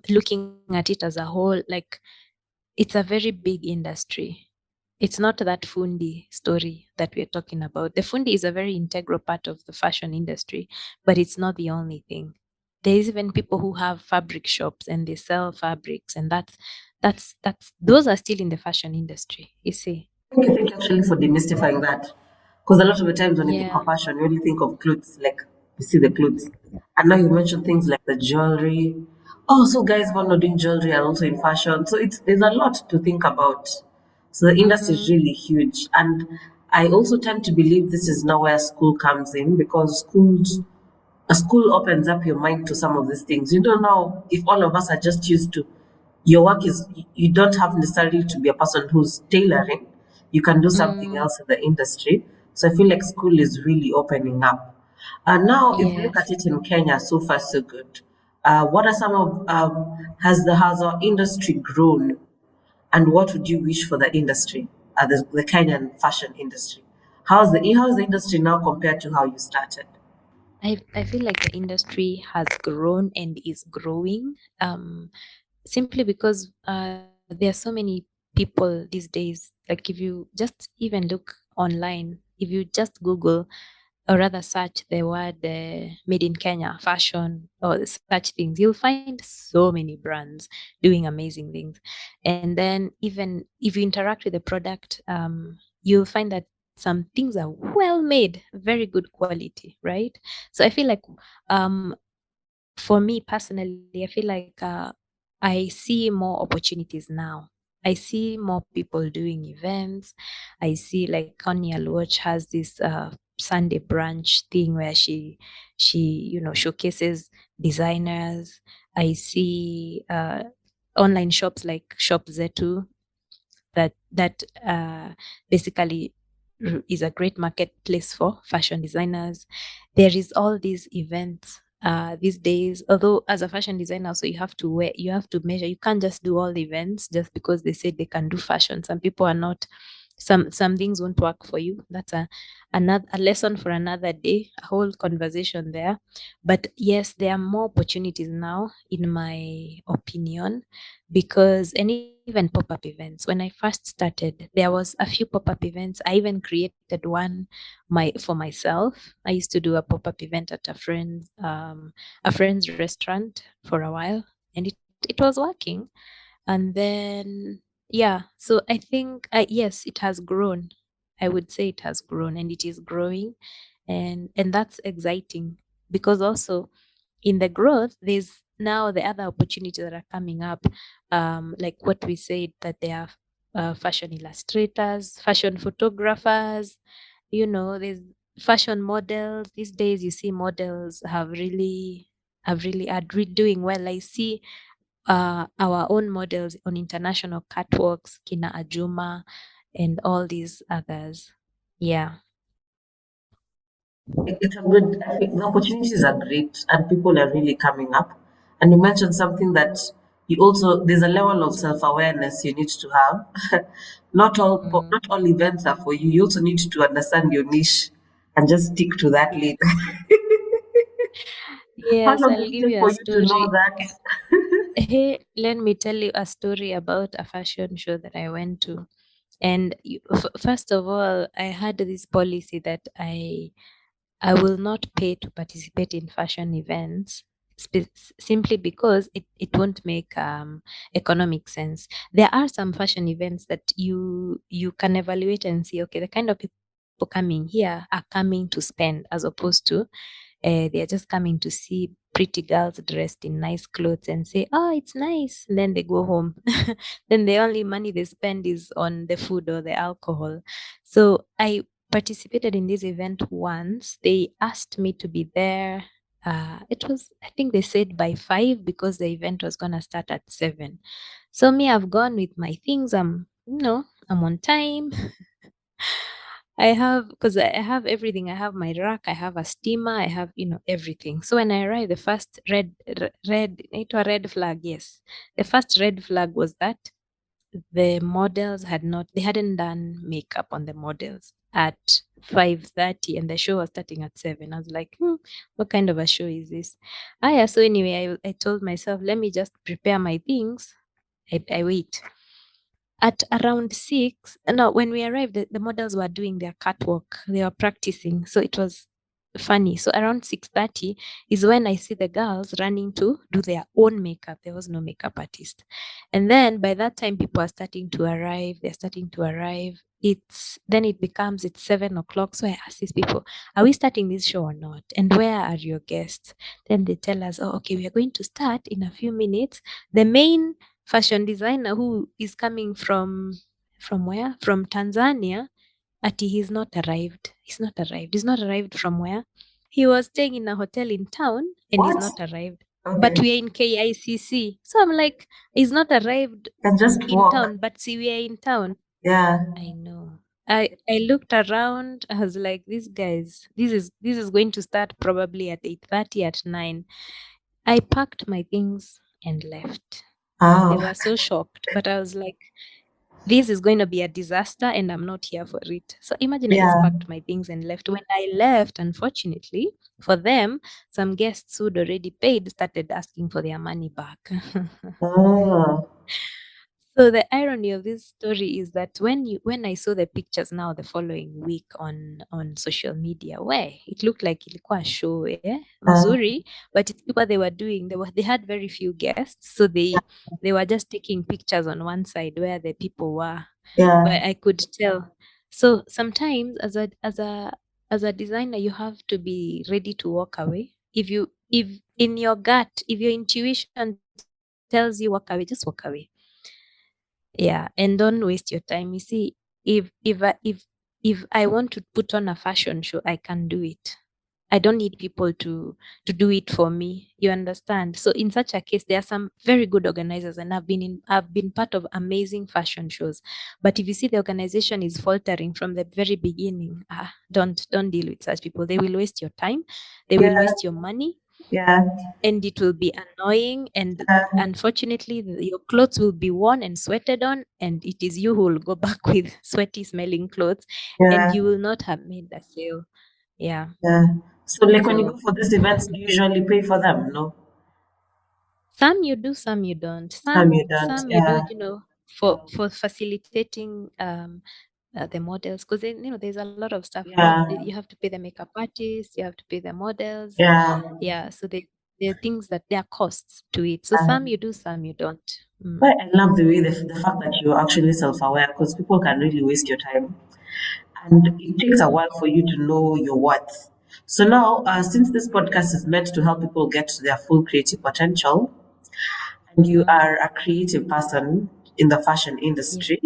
looking at it as a whole. Like, it's a very big industry. It's not that fundi story that we're talking about. The fundi is a very integral part of the fashion industry, but it's not the only thing. There's even people who have fabric shops and they sell fabrics, and that's those are still in the fashion industry, you see. Thank you actually for demystifying that. Because a lot of the times when you think of Yeah. fashion, you only think of clothes, like you see the clothes. And now you mentioned things like the jewelry. Oh, so guys who are not doing jewelry are also in fashion. So it's there's a lot to think about. So the industry is Mm-hmm. really huge. And I also tend to believe this is now where school comes in because a school opens up your mind to some of these things. You don't know if all of us are just used to your work is you don't have necessarily to be a person who's tailoring. You can do something Mm, else in the industry. So I feel like school is really opening up. And now, if we look at yes. it in Kenya, so far so good. What are some of has our industry grown, and what would you wish for the industry, the Kenyan fashion industry? How's the industry now compared to how you started? I feel like the industry has grown and is growing, simply because there are so many people these days. Like, if you just even look online, if you just Google or rather search the word made in Kenya fashion or such things, you'll find so many brands doing amazing things. And then even if you interact with the product, you'll find that some things are well made, very good quality, right? So I feel like, um, for me personally, I feel like I see more opportunities now. I see more people doing events. I see, like, Connie Alwatch has this Sunday brunch thing where she showcases designers. I see online shops like Shop Zetu that basically is a great marketplace for fashion designers. There is all these events these days. Although as a fashion designer, so you have to measure. You can't just do all the events just because they said they can do fashion. Some people are not. Some things won't work for you. That's a lesson for another day. A whole conversation there. But yes, there are more opportunities now, in my opinion, because and even pop-up events. When I first started, there was a few pop-up events. I even created one for myself. I used to do a pop-up event at a friend's restaurant for a while, and it was working. And then Yeah, so I think yes, it has grown. I would say it has grown and it is growing, and that's exciting because also in the growth there's now the other opportunities that are coming up, like what we said that there are fashion illustrators, fashion photographers, there's fashion models. These days you see models have really are doing well. I see our own models on international catwalks, Kina Ajuma, and all these others. Yeah. It's a good, I think the opportunities are great and people are really coming up. And you mentioned something that you also, there's a level of self-awareness you need to have. Mm. Not all events are for you. You also need to understand your niche and just stick to that Yeah. lane. How Yes, long I'll did it give take you for a you to know story. that? Hey, let me tell you a story about a fashion show that I went to. And first of all, I had this policy that I will not pay to participate in fashion events simply because it won't make economic sense. There are some fashion events that you can evaluate and see, okay, the kind of people coming here are coming to spend as opposed to they are just coming to see pretty girls dressed in nice clothes and say, oh, it's nice. And then they go home. Then the only money they spend is on the food or the alcohol. So I participated in this event once. They asked me to be there. It was, I think they said by 5 because the event was going to start at 7. So me, I've gone with my things. I'm on time. I have, because I have everything. I have my rack, I have a steamer, I have, everything. So when I arrived, the first it was red flag, yes. The first red flag was that the models they hadn't done makeup on the models at 5:30 and the show was starting at 7. I was like, what kind of a show is this? Yeah, so anyway, I told myself, let me just prepare my things. I wait. At around 6, no, when we arrived, the models were doing their catwalk. They were practicing. So it was funny. So around 6:30 is when I see the girls running to do their own makeup. There was no makeup artist. And then by that time, people are starting to arrive. They're starting to arrive. It's 7 o'clock. So I ask these people, are we starting this show or not? And where are your guests? Then they tell us, oh, okay, we are going to start in a few minutes. The main fashion designer who is coming from where? From Tanzania. Ati he's not arrived. He's not arrived from where? He was staying in a hotel in town and he's What? not arrived. But Okay. we are in KICC. So I'm like, he's not arrived Can just in walk. town, but see, we are in town. Yeah. I know. I looked around. I was like, these guys, this is going to start probably at 8:30 at 9. I packed my things and left. They Oh, were so shocked, but I was like, this is going to be a disaster and I'm not here for it. So imagine I just yeah. packed my things and left. When I left, unfortunately, for them, some guests who'd already paid started asking for their money back. Oh, So the irony of this story is that when I saw the pictures now the following week on social media, where it looked like ilikuwa show, uh, mzuri, but it's people they had very few guests, so they were just taking pictures on one side where the people were, yeah. but I could tell. So sometimes as a designer, you have to be ready to walk away. If in your gut, if your intuition tells you walk away, just walk away. Yeah, and don't waste your time. You see, if I want to put on a fashion show, I can do it. I don't need people to do it for me. You understand? So in such a case, there are some very good organizers, and I've been part of amazing fashion shows. But if you see the organization is faltering from the very beginning, don't deal with such people. They will waste your time, they will Yeah. waste your money, Yeah. and it will be annoying, and Yeah. unfortunately your clothes will be worn and sweated on, and it is you who will go back with sweaty smelling clothes, and Yeah. you will not have made the sale. Yeah. Yeah. So, like when you So go for these events, do you usually pay for them? No, some you do, some you don't. some some you don't. some you do, Yeah. for facilitating the models, because there's a lot of stuff. Yeah. You have to pay the makeup artists, you have to pay the models. Yeah. Yeah, so there are things that there are costs to it. So some you do, some you don't. Mm. But I love the fact that you're actually self-aware because people can really waste your time. And it takes a while for you to know your worth. So now, since this podcast is meant to help people get to their full creative potential, and you Mm. are a creative person in the fashion Yeah. industry,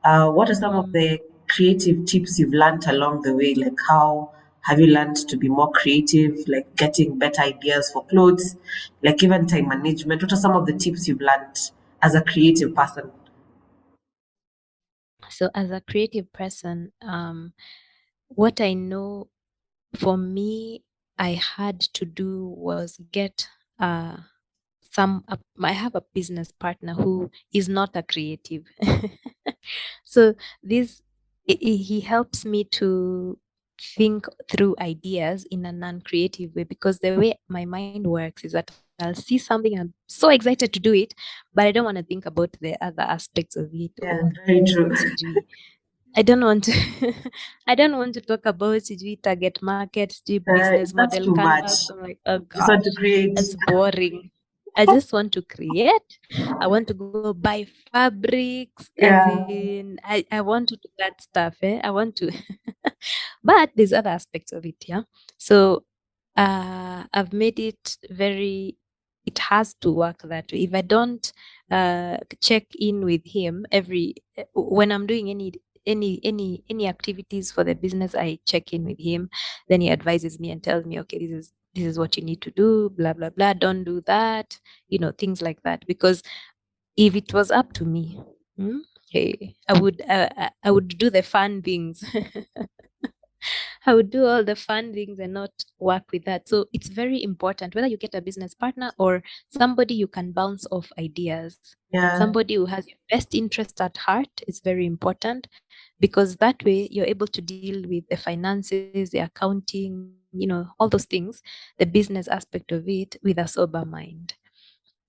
what are some of Mm. the creative tips you've learned along the way? Like, how have you learned to be more creative, like getting better ideas for clothes, like even time management? What are some of the tips you've learned as a creative person? So as a creative person, what I know for me, I had to do was get uh, I have a business partner who is not a creative. So this he helps me to think through ideas in a non-creative way, because the way my mind works is that I'll see something, I'm so excited to do it, but I don't want to think about the other aspects of it. Yeah, Oh, very true. sijui. I don't want to I don't want to talk about sijui target market, sijui business That's model too much. canvas. I'm like, oh Just want to gosh, create. that's boring. I just want to create. I want to go buy fabrics, as Yeah, in I want to do that stuff. I want to but there's other aspects of it, yeah. So I've made it very, it has to work that way. If I don't check in with him every when I'm doing any activities for the business, I check in with him. Then he advises me and tells me, okay, this is what you need to do, blah blah blah, don't do that, things like that. Because if it was up to me, hmm, hey, I would do the fun things. I would do all the fun things and not work with that. So it's very important whether you get a business partner or somebody you can bounce off ideas. yeah, Somebody who has your best interest at heart is very important, because that way you're able to deal with the finances, the accounting, all those things, the business aspect of it with a sober mind.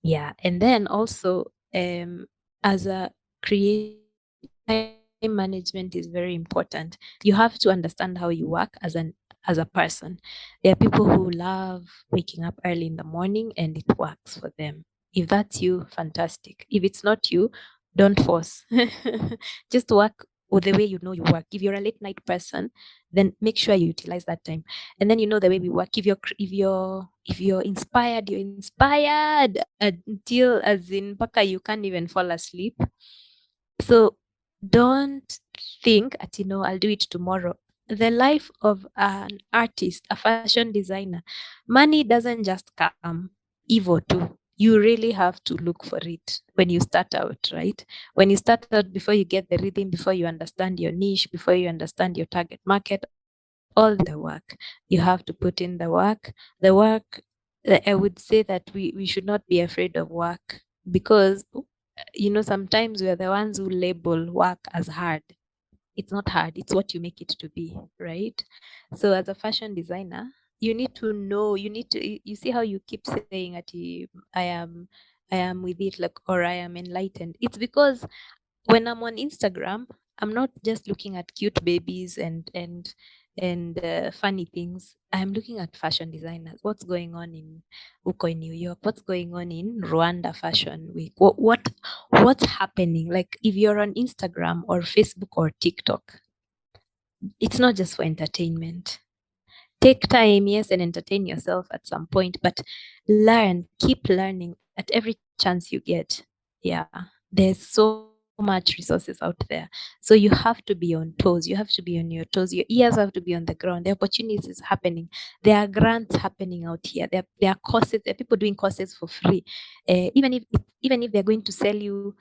Yeah. And then also, as a creative, time management is very important. You have to understand how you work as a person. There are people who love waking up early in the morning and it works for them. If that's you, fantastic. If it's not you, don't force. Just work with the way you know you work. If you're a late night person, then make sure you utilize that time. And then the way we work. If you're inspired, you're inspired until, as in paka, you can't even fall asleep. So don't think that, I'll do it tomorrow. The life of an artist, a fashion designer, money doesn't just come, evil too. You really have to look for it when you start out, right? When you start out, before you get the rhythm, before you understand your niche, before you understand your target market, all the work. You have to put in the work. The work, I would say that we should not be afraid of work, because sometimes we are the ones who label work as hard. It's not hard, it's what you make it to be, right? So as a fashion designer, you need to know, you see how you keep saying that I am with it, like, or I am enlightened. It's because when I'm on Instagram, I'm not just looking at cute babies and funny things. I'm looking at fashion designers. What's going on in Uko in New York? What's going on in Rwanda Fashion Week? What's happening? Like, if you're on Instagram or Facebook or TikTok, it's not just for entertainment. Take time, yes, and entertain yourself at some point, but keep learning at every chance you get. Yeah, there's so much resources out there. So you have to be on toes. You have to be on your toes. Your ears have to be on the ground. The opportunities is happening. There are grants happening out here. There are courses. There are people doing courses for free. Even if they're going to sell you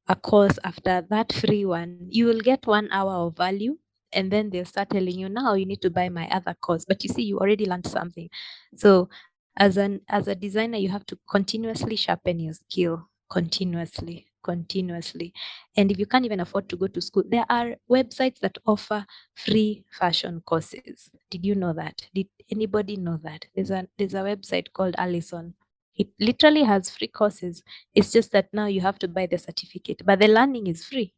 a course, after that free one, you will get 1 hour of value, and then they'll start telling you, now you need to buy my other course. But you see, you already learned something. So as a designer, you have to continuously sharpen your skill, continuously. And if you can't even afford to go to school, there are websites that offer free fashion courses. Did you know that? Did anybody know that? There's a website called Allison. It literally has free courses. It's just that now you have to buy the certificate, but the learning is free.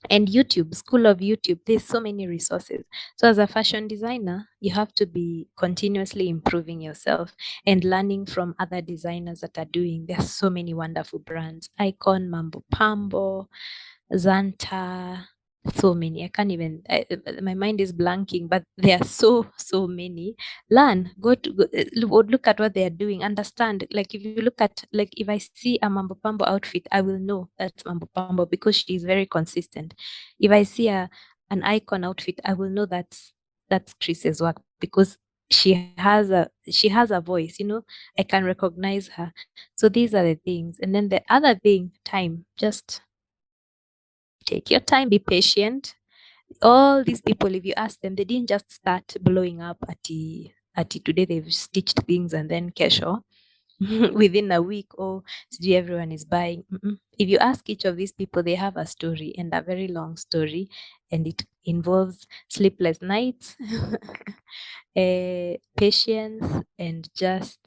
And YouTube, school of YouTube, there's so many resources. So as a fashion designer, you have to be continuously improving yourself and learning from other designers that are doing. There's so many wonderful brands: Icon, Mambo Pambo, Zanta, so many. I can't even, my mind is blanking, but there are so many. Learn, look at what they are doing, understand. Like if you look at, like if I see a Mambo Pambo outfit, I will know that's Mambo Pambo because she is very consistent. If I see an Icon outfit, I will know that's Chris's work because she has a voice, I can recognize her. So these are the things. And then the other thing, time. Just take your time, be patient. All these people, if you ask them, they didn't just start blowing up at today they've stitched things and then kesho within a week, oh, sijui everyone is buying. Mm-mm. If you ask each of these people, they have a story, and a very long story, and it involves sleepless nights, patience, and just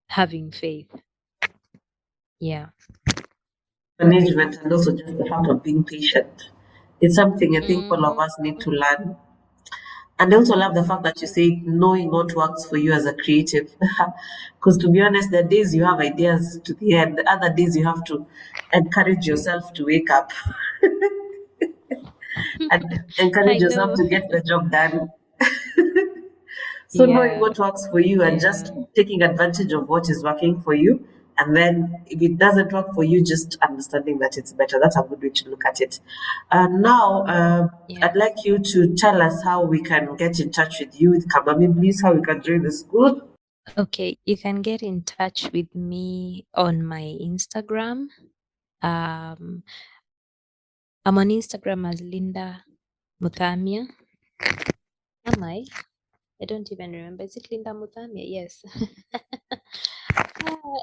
having faith. Yeah. Management and also just the fact of being patient. It's something I think all of Mm-hmm. us need to learn. And I also love the fact that you say knowing what works for you as a creative. Because to be honest, there are days you have ideas to the end, other days you have to encourage yourself to wake up and encourage I yourself know. to get the job done. So knowing Yeah. what works for you and just Yeah. taking advantage of what is working for you. And then if it doesn't work for you, just understanding that it's better. That's a good way to look at it. Now, I'd Yes. like you to tell us how we can get in touch with you with Kamami, please, how we can join the school. Okay, you can get in touch with me on my Instagram. Um, I'm on Instagram as Linda Muthamia. Am I? I don't even remember. Is it Linda Muthamia? Yes.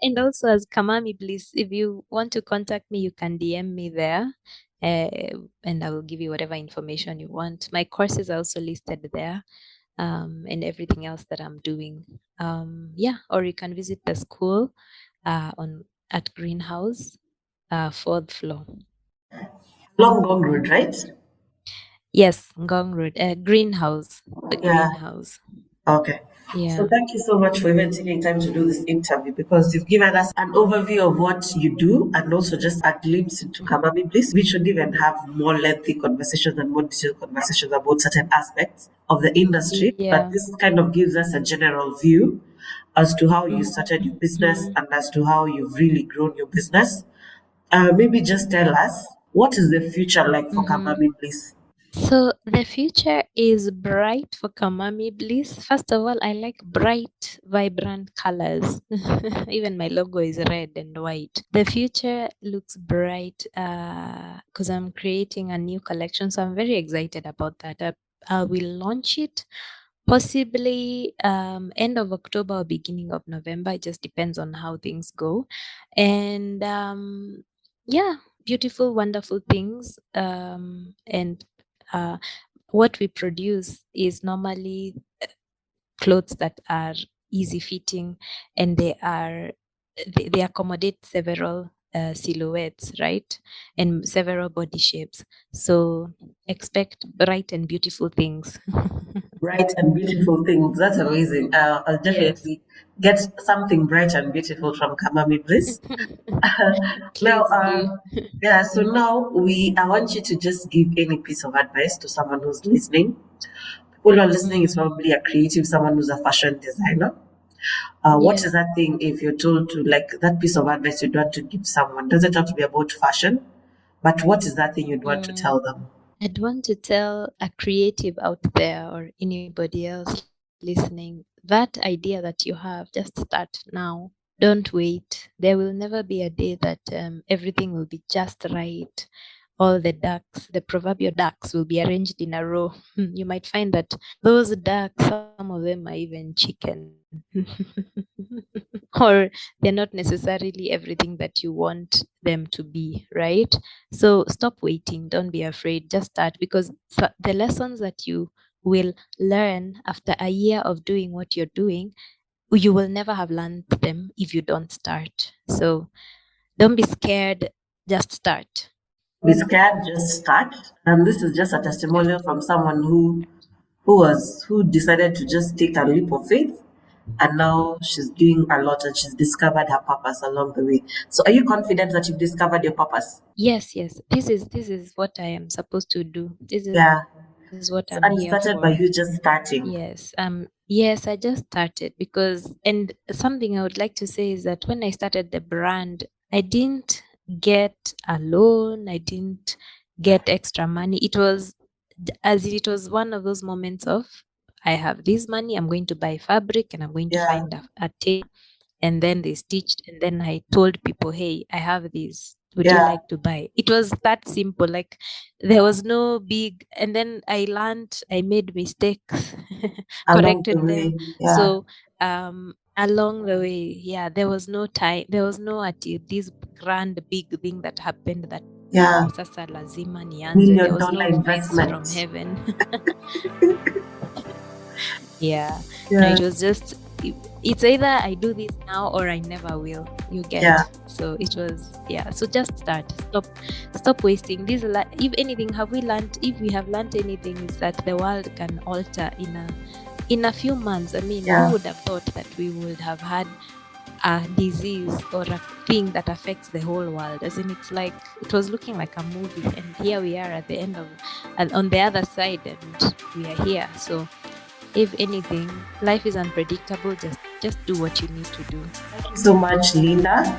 And also as Kamami Bliss. If you want to contact me, you can DM me there. And I will give you whatever information you want. My courses are also listed there, and everything else that I'm doing. Yeah, or you can visit the school on at Greenhouse, fourth floor. Long Gong Road, right? Yes, Ngong Road, Greenhouse, the Yeah. Greenhouse. Okay. So Yeah. thank you so much for even taking time to do this interview because you've given us an overview of what you do and also just a glimpse into Kamami Bliss. We should even have more lengthy conversations and more detailed conversations about certain aspects of the industry. But Yeah. this kind of gives us a general view as to how you started your business Mhm. and as to how you've really grown your business. Maybe just tell us what is the future like for Mhm. Kamami Bliss? So the future is bright for Kamami Bliss. First of all, I like bright, vibrant colors. Even my logo is red and white. The future looks bright because I'm creating a new collection. So I'm very excited about that. I will launch it possibly end of October or beginning of November. It just depends on how things go. And yeah, beautiful, wonderful things. And uh, what we produce is normally clothes that are easy fitting, and they accommodate several silhouettes, right? And several body shapes. So expect bright and beautiful things. Bright and beautiful things. That's amazing. I'll Yes. definitely get something bright and beautiful from Kamami Bliss. Now, Please do. yeah, so now I want you to just give any piece of advice to someone who's listening. People who are listening is Mm. probably a creative, someone who's a fashion designer. What is Yeah. that thing if you're told to, like, that piece of advice you'd want to give someone? Doesn't have to be about fashion, but what is that thing you'd want to Mm. tell them? I'd want to tell a creative out there or anybody else listening that idea that you have, just start now. Don't wait. There will never be a day that everything will be just right. All the ducks, the proverbial ducks, will be arranged in a row. You might find that those ducks, some of them are even chicken. Or they're not necessarily everything that you want them to be, right? So stop waiting. Don't be afraid. Just start because the lessons that you will learn after a year of doing what you're doing, you will never have learned them if you don't start. So don't be scared. Just start. be scared, just start. And this is just a testimonial from someone who decided to just take a leap of faith, and now she's doing a lot and she's discovered her purpose along the way. So are you confident that you've discovered your purpose? Yes. This is what I am supposed to do. This Yeah. is what So, I'm and it here started by for. you just starting. Yes, I just started because, and something I would like to say is that when I started the brand, I didn't get a loan, I didn't get extra money. It was as if it was one of those moments of, I have this money, I'm going to buy fabric and I'm going to Yeah. find a tailor, and then they stitched, and then I told people, hey, I have this, would you Yeah. like to buy? It was that simple. Like, there was no big, and then I learned, I made mistakes, Along the corrected them. way. Yeah. So along the way, yeah, there was no time, there was no ati this grand big thing that happened that Yeah. sasa lazima nianze. There Million was dollar no fence from investment. heaven. Yeah. No, it Yeah. was just, it's either I do this now or I never will. You Yeah. get. So it was, yeah. So just start. Stop wasting this. If anything, have we learned? If we have learned anything, is that the world can alter in a few months. I mean, who Yeah. would have thought that we would have had a disease or a thing that affects the whole world? As in, it's like it was looking like a movie, and here we are at the end of, and on the other side, and we are here. So if anything, life is unpredictable. Just do what you need to do. Thank you so much, Linda.